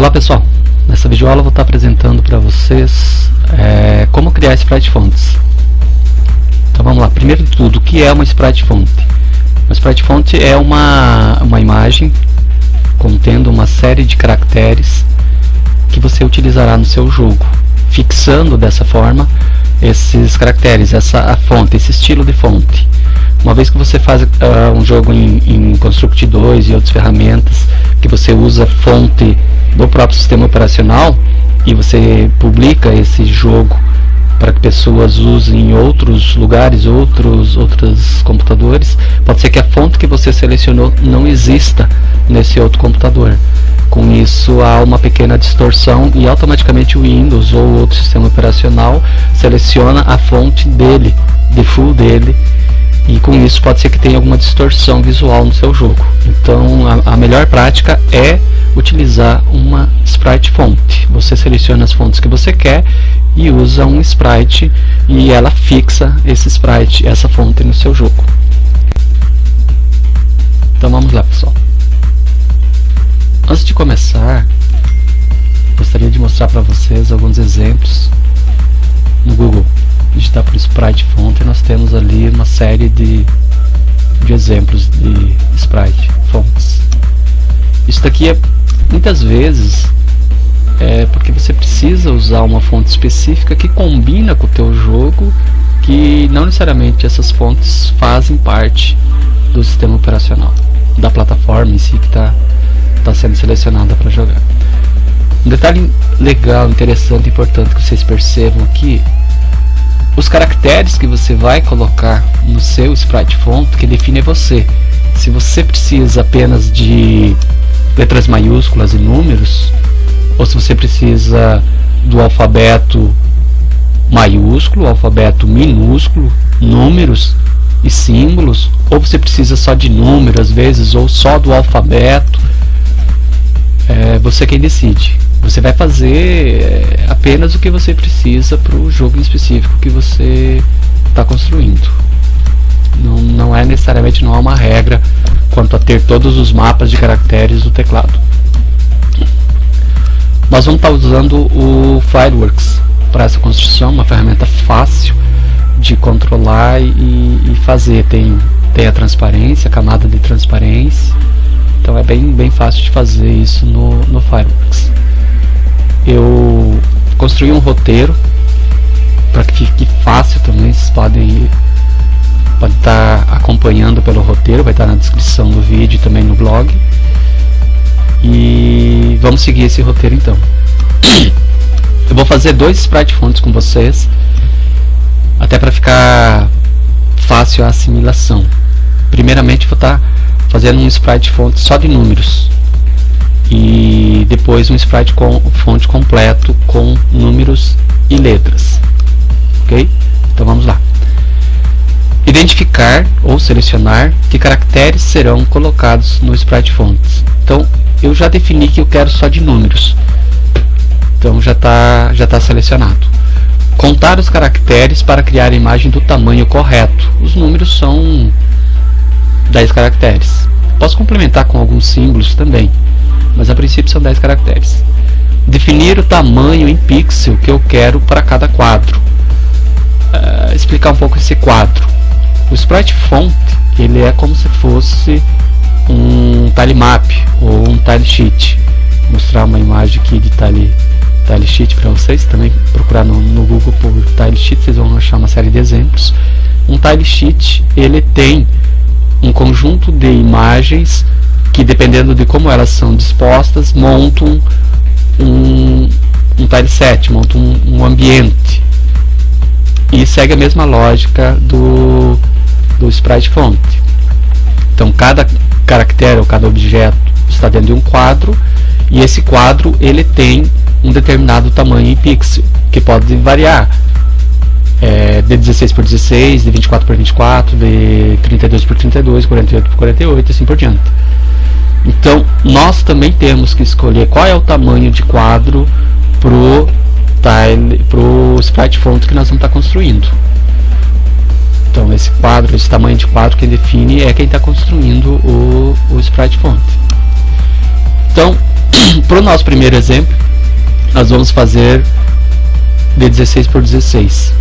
Olá pessoal, nessa videoaula eu vou estar apresentando para vocês como criar sprite fonts. Então vamos lá, primeiro de tudo, o que é uma sprite font? Uma sprite font é uma imagem contendo uma série de caracteres que você utilizará no seu jogo, fixando dessa forma esses caracteres, a fonte, esse estilo de fonte. Uma vez que você faz um jogo em Construct 2 e outras ferramentas que você usa fonte do próprio sistema operacional e você publica esse jogo para que pessoas usem em outros lugares, outros computadores, pode ser que a fonte que você selecionou não exista nesse outro computador. Com isso há uma pequena distorção e automaticamente o Windows ou outro sistema operacional seleciona a fonte dele, default dele, e com isso pode ser que tenha alguma distorção visual no seu jogo. Então a melhor prática é utilizar uma sprite font. Você seleciona as fontes que você quer e usa um sprite e ela fixa esse sprite, essa fonte no seu jogo. Então vamos lá pessoal. Antes de começar, gostaria de mostrar para vocês alguns exemplos. No Google, digitar por sprite font, nós temos ali uma série de exemplos de sprite fonts. Isso daqui muitas vezes porque você precisa usar uma fonte específica que combina com o teu jogo, que não necessariamente essas fontes fazem parte do sistema operacional, da plataforma em si que está sendo selecionada para jogar. Um detalhe legal, interessante, importante que vocês percebam aqui: os caracteres que você vai colocar no seu sprite font, que define é você. Se você precisa apenas de letras maiúsculas e números, ou se você precisa do alfabeto maiúsculo, alfabeto minúsculo, números e símbolos, ou você precisa só de número às vezes, ou só do alfabeto, você quem decide. Você vai fazer apenas o que você precisa para o jogo em específico que você está construindo. Não é necessariamente, não há uma regra quanto a ter todos os mapas de caracteres do teclado. Nós vamos estar usando o Fireworks para essa construção, uma ferramenta fácil de controlar e fazer. Tem a transparência, a camada de transparência, então é bem fácil de fazer isso no Fireworks. Eu construí um roteiro para que fique fácil também. Vocês podem estar acompanhando pelo roteiro, vai estar na descrição do vídeo e também no blog. E vamos seguir esse roteiro então. Eu vou fazer 2 sprite fonts com vocês, até para ficar fácil a assimilação. Primeiramente vou estar fazendo um sprite font só de números, e depois um sprite font completo com números e letras. Ok? Então vamos lá. Identificar ou selecionar que caracteres serão colocados no sprite font. Então eu já defini que eu quero só de números, então já está selecionado. Contar os caracteres para criar a imagem do tamanho correto. Os números são 10 caracteres. Posso complementar com alguns símbolos também, mas a princípio são 10 caracteres. Definir o tamanho em pixel que eu quero para cada quadro. Explicar um pouco esse quadro. O sprite font, ele é como se fosse um tile map ou um tile sheet. Vou mostrar uma imagem aqui de tile sheet para vocês. Também procurar no Google por tile sheet, vocês vão achar uma série de exemplos. Um tile sheet, ele tem um conjunto de imagens que, dependendo de como elas são dispostas, montam um tile set, montam um ambiente, e segue a mesma lógica do sprite font. Então cada caractere ou cada objeto está dentro de um quadro, e esse quadro ele tem um determinado tamanho em pixel, que pode variar, de 16 por 16, de 24 por 24, de 32 por 32, 48 por 48, assim por diante. Então nós também temos que escolher qual é o tamanho de quadro pro sprite font que nós vamos estar construindo. Então esse tamanho de quadro, quem define é quem está construindo o sprite font. Então Para o nosso primeiro exemplo, nós vamos fazer de 16 por 16.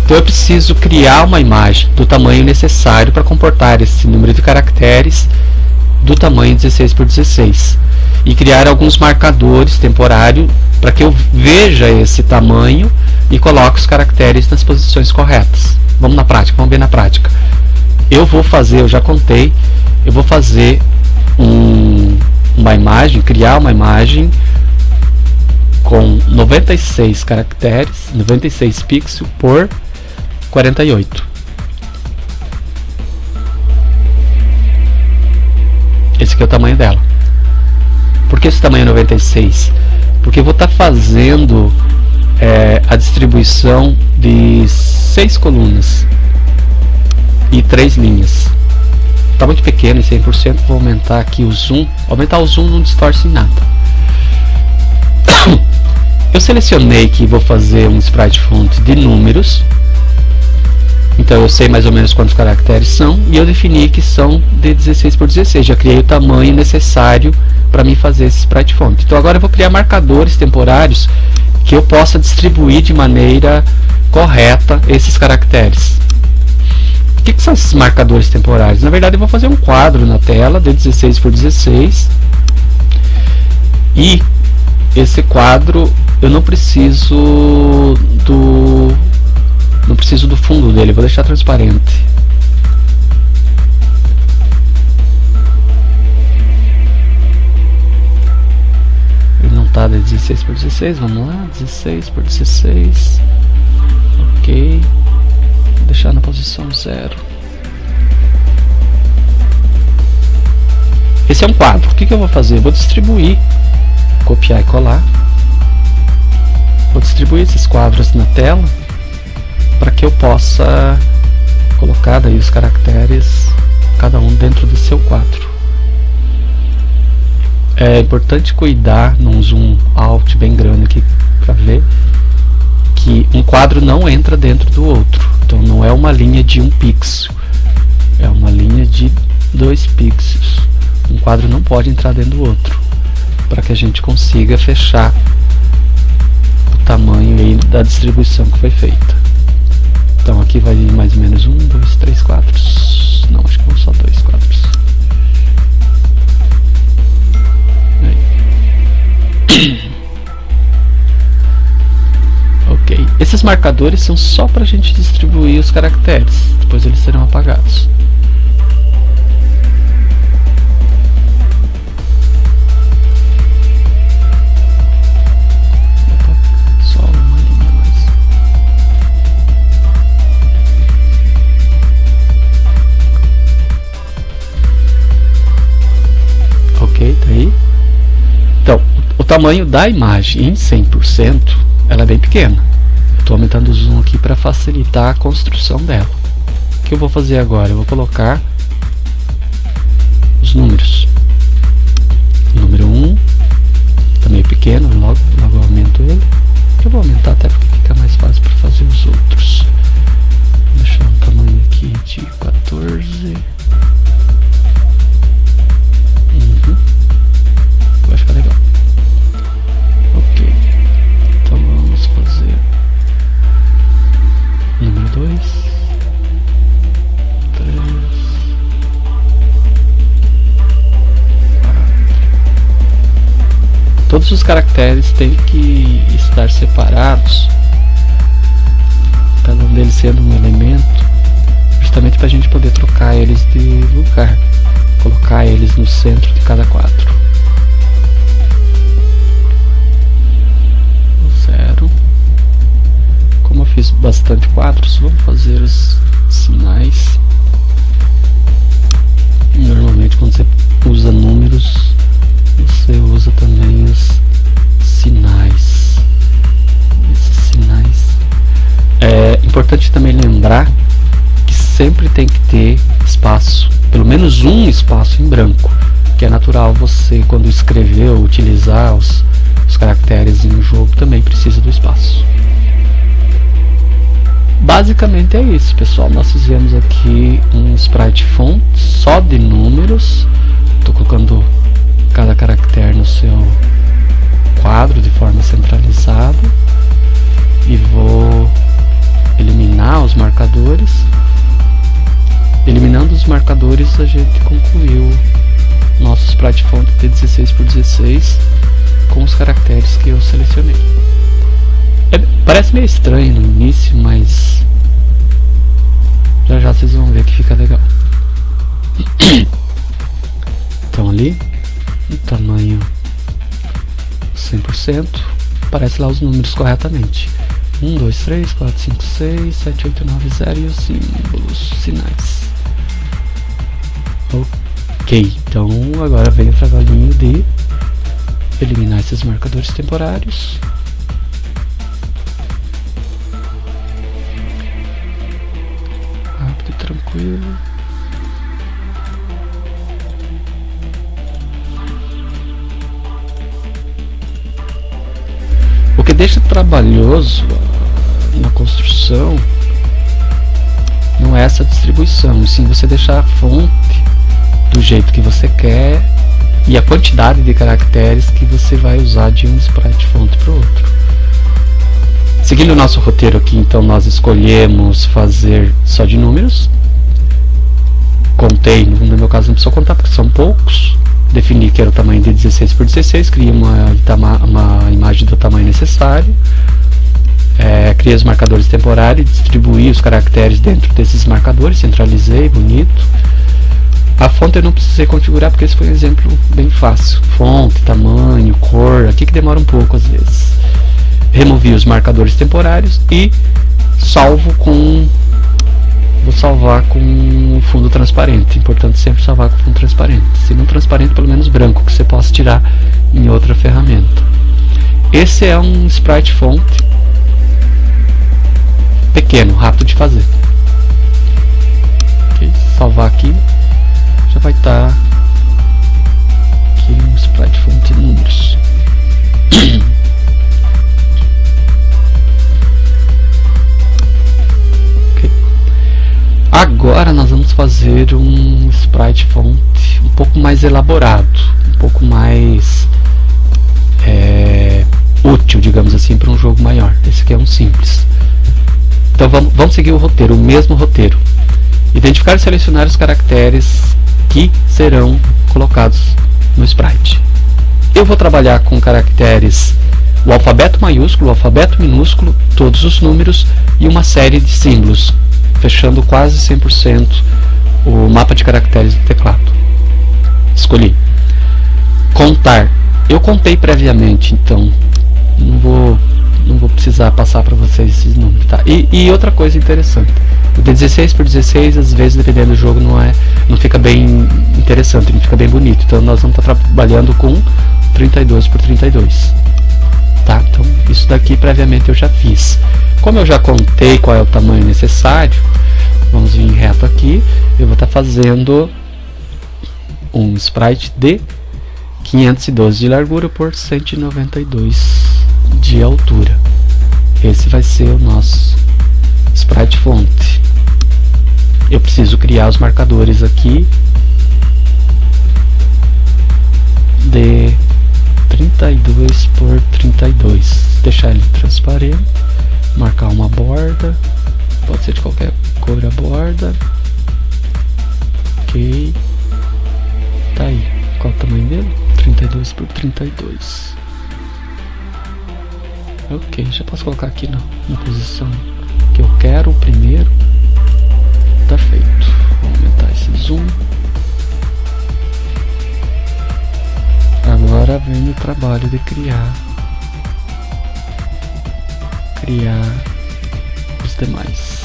Então eu preciso criar uma imagem do tamanho necessário para comportar esse número de caracteres do tamanho 16 por 16 e criar alguns marcadores temporários para que eu veja esse tamanho e coloque os caracteres nas posições corretas. Vamos na prática, vamos ver na prática. Eu vou fazer, eu já contei, eu vou fazer uma imagem, criar uma imagem com 96 caracteres, 96 pixels por 48. Esse aqui é o tamanho dela. Por que esse tamanho é 96? Porque eu vou estar fazendo a distribuição de 6 colunas e 3 linhas. Está muito pequeno em 100%, vou aumentar aqui o zoom. Aumentar o zoom não distorce em nada. Eu selecionei que vou fazer um sprite font de números. Então eu sei mais ou menos quantos caracteres são e eu defini que são de 16 por 16. Já criei o tamanho necessário para mim fazer esse sprite font. Então agora eu vou criar marcadores temporários que eu possa distribuir de maneira correta esses caracteres. O que são esses marcadores temporários? Na verdade eu vou fazer um quadro na tela de 16 por 16 e esse quadro eu não preciso do fundo dele, vou deixar transparente. Ele não está de 16 por 16, vamos lá, 16 por 16, ok, vou deixar na posição 0. Esse é um quadro, o que eu vou fazer? Vou distribuir, copiar e colar, vou distribuir esses quadros na tela para que eu possa colocar daí os caracteres, cada um dentro do seu quadro. É importante cuidar num zoom out bem grande aqui para ver que um quadro não entra dentro do outro. Então não é uma linha de 1 pixel, é uma linha de 2 pixels. Um quadro não pode entrar dentro do outro, para que a gente consiga fechar o tamanho aí da distribuição que foi feita. Então aqui vai mais ou menos 1, 2, 3 quadros. Não, acho que vão só 2 quadros. Aí. Ok. Esses marcadores são só para a gente distribuir os caracteres. Depois eles serão apagados. Tá aí. Então, o tamanho da imagem em 100% ela é bem pequena. Eu estou aumentando o zoom aqui para facilitar a construção dela. O que eu vou fazer agora? Eu vou colocar os números. Número 1 está meio pequeno, logo eu aumento ele. Eu vou aumentar até porque fica mais fácil para fazer os outros. Vou deixar um tamanho aqui de 14. Vai ficar legal. Ok. Então vamos fazer número 2, 3, 4. Todos os caracteres têm que estar separados, cada um deles sendo um elemento, justamente para a gente poder trocar eles de lugar, colocar eles no centro de cada quadro. 0. Como eu fiz bastante quadros, vamos fazer os sinais. Normalmente quando você usa números, você usa também os sinais. Esses sinais. É importante também lembrar que sempre tem que ter espaço, pelo menos um espaço em branco, que é natural você, quando escrever ou utilizar os caracteres em um jogo, também precisa do espaço. Basicamente é isso, pessoal. Nós fizemos aqui um sprite font só de números. Estou colocando cada caractere no seu quadro de forma centralizada e vou eliminar os marcadores. Eliminando os marcadores, a gente concluiu nosso sprite font de 16x16 com os caracteres que eu selecionei. Parece meio estranho no início, mas já já vocês vão ver que fica legal. Então ali, no tamanho 100%, aparece lá os números corretamente. 1, 2, 3, 4, 5, 6, 7, 8, 9, 0 e os símbolos, sinais. Ok, então agora vem o trabalhinho de eliminar esses marcadores temporários. Rápido e tranquilo. O que deixa trabalhoso na construção não é essa distribuição, e sim você deixar a fonte do jeito que você quer e a quantidade de caracteres que você vai usar de um sprite font para o outro. Seguindo o nosso roteiro aqui, então nós escolhemos fazer só de números. Contei, no meu caso não precisa contar porque são poucos. Defini que era o tamanho de 16x16, criei uma imagem do tamanho necessário, criei os marcadores temporários, distribuí os caracteres dentro desses marcadores, centralizei, bonito. A fonte eu não precisei configurar porque esse foi um exemplo bem fácil. Fonte, tamanho, cor, aqui que demora um pouco às vezes. Removi os marcadores temporários e vou salvar com fundo transparente. Importante sempre salvar com fundo transparente. Se não transparente, pelo menos branco, que você possa tirar em outra ferramenta. Esse é um sprite font pequeno, rápido de fazer. Okay, salvar aqui. Já vai estar aqui um sprite font de números. Okay. Agora nós vamos fazer um sprite font um pouco mais elaborado, um pouco mais útil, digamos assim, para um jogo maior. Esse aqui é um simples. Então vamos seguir o roteiro, o mesmo roteiro. Identificar e selecionar os caracteres que serão colocados no sprite. Eu vou trabalhar com caracteres, o alfabeto maiúsculo, o alfabeto minúsculo, todos os números e uma série de símbolos, fechando quase 100% o mapa de caracteres do teclado. Escolhi. Contar. Eu contei previamente, então não vou precisar passar para vocês esses números, tá? E outra coisa interessante, o de 16x16, às vezes, dependendo do jogo, não fica bem interessante, não fica bem bonito. Então nós vamos estar trabalhando com 32x32, tá? Então isso daqui previamente eu já fiz. Como eu já contei qual é o tamanho necessário, vamos vir reto aqui. Eu vou estar fazendo um sprite de 512 de largura por 192 de altura. Esse vai ser o nosso sprite font. Eu preciso criar os marcadores aqui de 32x32, deixar ele transparente, marcar uma borda, pode ser de qualquer cor a borda. Ok, tá aí. Qual o tamanho dele? 32x32. Ok, já posso colocar aqui na posição que eu quero, o primeiro. Tá feito. Vou aumentar esse zoom. Agora vem o trabalho de criar os demais.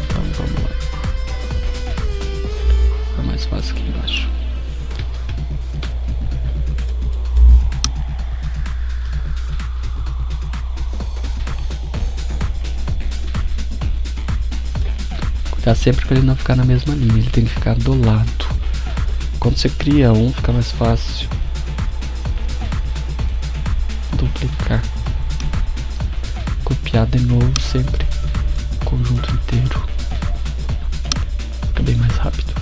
Então vamos lá. Fica mais fácil aqui embaixo. Cuidar sempre para ele não ficar na mesma linha, ele tem que ficar do lado. Quando você cria um, fica mais fácil duplicar, copiar de novo sempre o conjunto inteiro, fica bem mais rápido.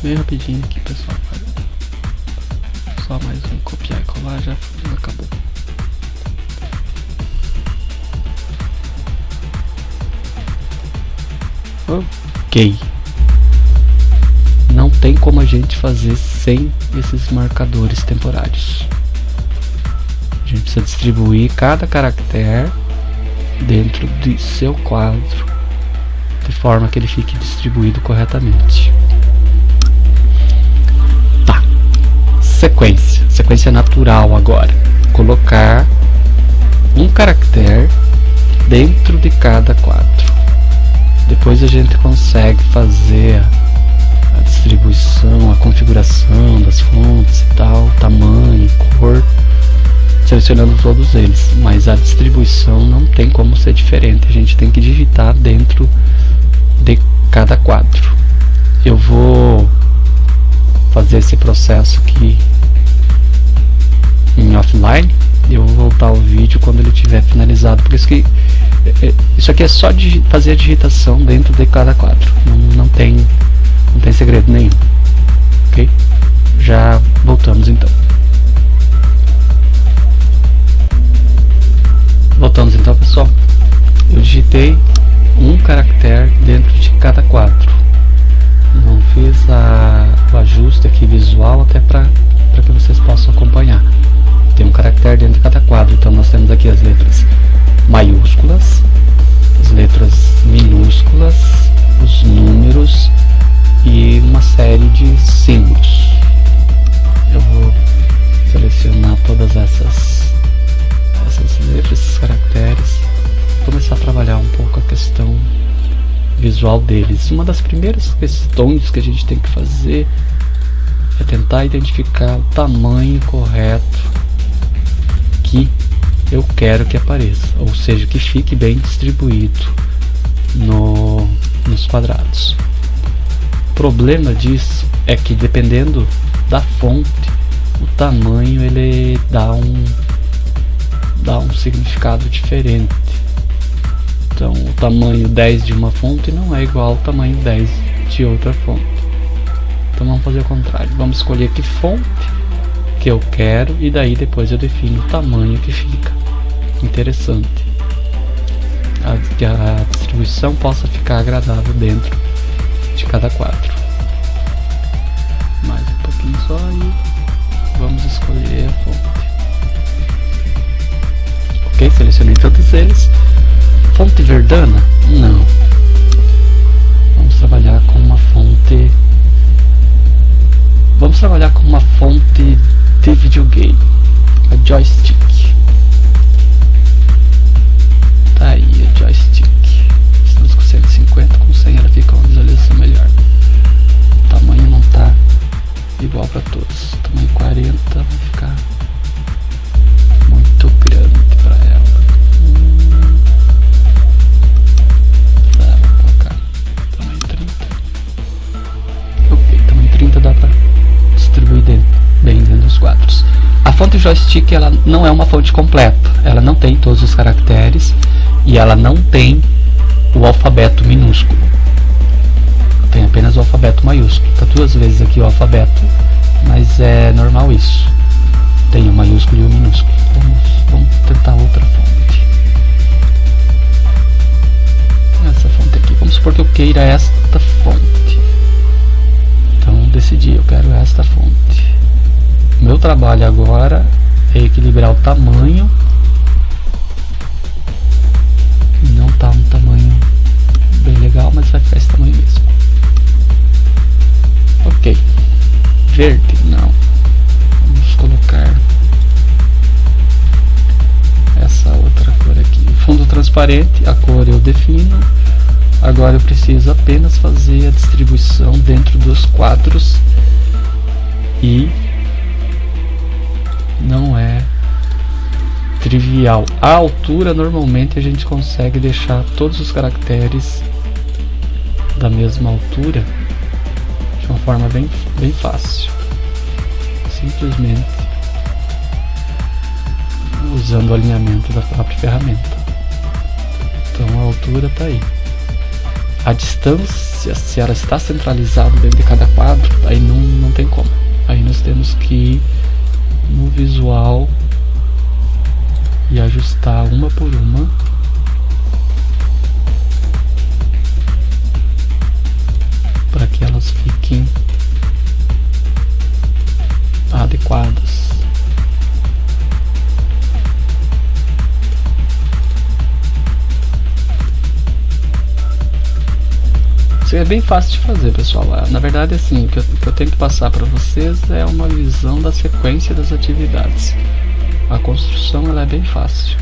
Bem rapidinho aqui, pessoal. Só mais um copiar e colar, já acabou. Ok. Não tem como a gente fazer sem esses marcadores temporários. A gente precisa distribuir cada caractere dentro de seu quadro, de forma que ele fique distribuído corretamente. Tá. Sequência natural agora. Colocar um caractere dentro de cada quadro. Depois a gente consegue fazer a distribuição, a configuração das fontes e tal, tamanho, cor, selecionando todos eles, mas a distribuição não tem como ser diferente, a gente tem que digitar dentro de cada quadro. Eu vou fazer esse processo aqui em offline e eu vou voltar ao vídeo quando ele estiver finalizado, por isso que isso aqui é só fazer a digitação dentro de cada quadro, não tem segredo nenhum, ok? Já voltamos então. Voltamos então, pessoal. Eu digitei um caractere dentro de cada quadro. Não fiz o ajuste aqui visual até para que vocês possam acompanhar. Tem um caractere dentro de cada quadro, então nós temos aqui as letras maiúsculas, as letras minúsculas, os números e uma série de símbolos. Eu vou selecionar todas essas letras, esses caracteres, começar a trabalhar um pouco a questão visual deles. Uma das primeiras questões que a gente tem que fazer é tentar identificar o tamanho correto que eu quero que apareça, ou seja, que fique bem distribuído nos quadrados. O problema disso é que, dependendo da fonte, o tamanho ele dá um significado diferente. Então o tamanho 10 de uma fonte não é igual ao tamanho 10 de outra fonte. Então vamos fazer o contrário, vamos escolher que fonte que eu quero e daí depois eu defino o tamanho que fica interessante, que a distribuição possa ficar agradável dentro de cada quadro. Mais um pouquinho só e vamos escolher a fonte. Ok, selecionei todos eles. Fonte Verdana? Não. Vamos trabalhar com uma fonte. Vamos trabalhar com uma fonte de videogame, a Joystick. Tá aí a Joystick. Estamos com 150, com 100 ela fica uma visualização melhor. O tamanho não tá igual para todos. O tamanho 40 vai ficar muito grande para ela. Tá, vou colocar tamanho 30. Ok, tamanho 30 dá para distribuir bem dentro dos quadros. A fonte Joystick ela não é uma fonte completa, ela não tem todos os caracteres e ela não tem o alfabeto minúsculo, tem apenas o alfabeto maiúsculo. Tá duas vezes aqui o alfabeto, mas é normal isso, tem o maiúsculo e o minúsculo. Vamos tentar outra fonte, essa fonte aqui. Vamos supor que eu queira esta fonte, então decidi, eu quero esta fonte. O meu trabalho agora é equilibrar o tamanho, não está um tamanho bem legal, mas vai ficar esse tamanho mesmo. Ok, verde não, vamos colocar essa outra cor aqui. Fundo transparente, a cor eu defino. Agora eu preciso apenas fazer a distribuição dentro dos quadros e não é trivial. A altura normalmente a gente consegue deixar todos os caracteres da mesma altura de uma forma bem fácil, simplesmente usando o alinhamento da própria ferramenta. Então a altura está aí. a distância, se ela está centralizada dentro de cada quadro, aí não tem como. Aí nós temos que ir no visual e ajustar uma por uma. Para que elas fiquem adequadas. Isso é bem fácil de fazer, pessoal. Na verdade, assim, o que eu tenho que passar para vocês é uma visão da sequência das atividades. A construção ela é bem fácil.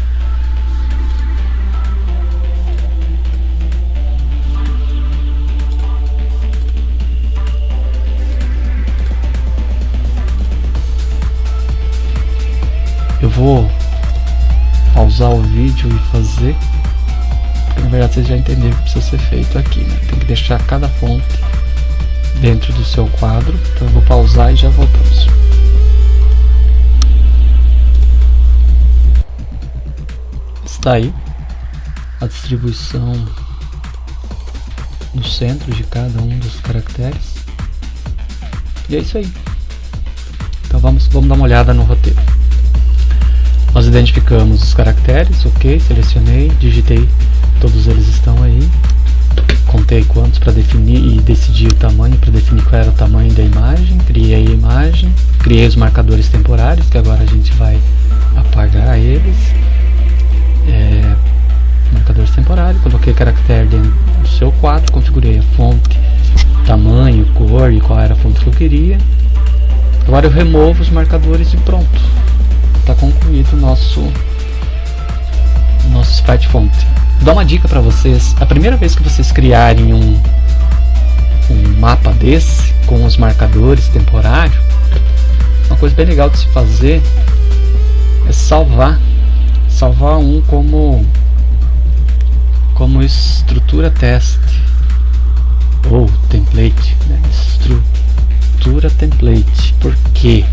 Eu vou pausar o vídeo e fazer, porque na verdade vocês já entenderam o que precisa ser feito aqui, né? Tem que deixar cada fonte dentro do seu quadro. Então eu vou pausar e já voltamos. Está aí a distribuição no centro de cada um dos caracteres. E é isso aí. Então vamos dar uma olhada no roteiro. Nós identificamos os caracteres, ok, selecionei, digitei, todos eles estão aí. Contei quantos para definir e decidi o tamanho, para definir qual era o tamanho da imagem. Criei a imagem, criei os marcadores temporários, que agora a gente vai apagar eles. Marcadores temporários, coloquei caractere dentro do seu quadro, configurei a fonte, tamanho, cor e qual era a fonte que eu queria. Agora eu removo os marcadores e pronto. Está concluído o nosso sprite font. Vou dar uma dica para vocês: a primeira vez que vocês criarem um mapa desse com os marcadores temporários, uma coisa bem legal de se fazer é salvar um como estrutura teste ou template, né? Estrutura template. Por quê?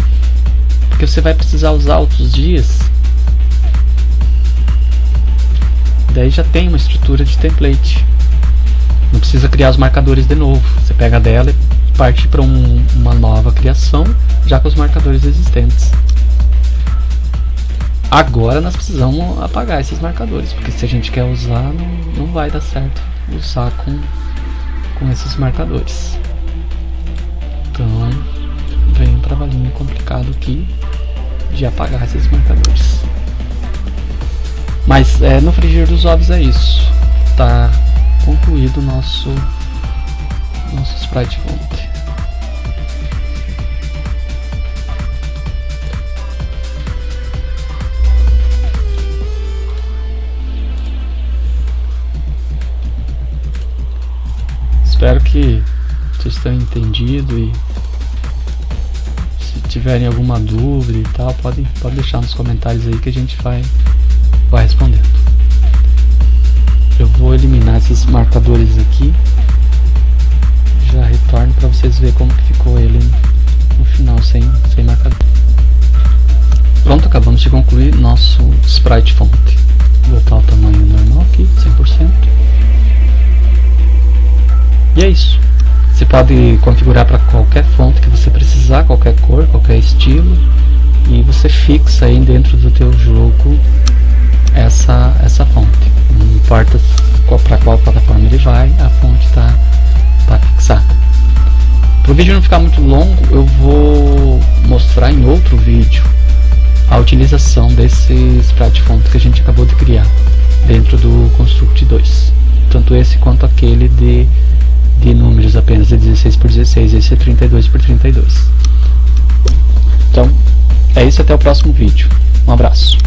Porque você vai precisar usar outros dias. Daí já tem uma estrutura de template. Não precisa criar os marcadores de novo. Você pega dela e parte para uma nova criação, já com os marcadores existentes. Agora nós precisamos apagar esses marcadores, porque se a gente quer usar, não vai dar certo usar com esses marcadores. Então vem um trabalhinho complicado aqui de apagar esses marcadores. Mas no frigir dos ovos é isso. Tá concluído o nosso sprite font. Espero que vocês tenham entendido, e se tiverem alguma dúvida e tal, pode deixar nos comentários aí que a gente vai respondendo. Eu vou eliminar esses marcadores aqui, já retorno para vocês verem como que ficou ele no final sem marcador. Pronto, acabamos de concluir nosso sprite font. Vou botar o tamanho normal aqui, 100%. E é isso. Você pode configurar para qualquer fonte que você precisar, qualquer cor, qualquer estilo, e você fixa aí dentro do teu jogo essa fonte. Não importa para qual plataforma ele vai, a fonte está fixada. Para o vídeo não ficar muito longo, eu vou mostrar em outro vídeo a utilização desse sprite font que a gente acabou de criar dentro do Construct 2. Tanto esse quanto aquele de números apenas de 16x16, esse é 32x32. Então, é isso, até o próximo vídeo. Um abraço.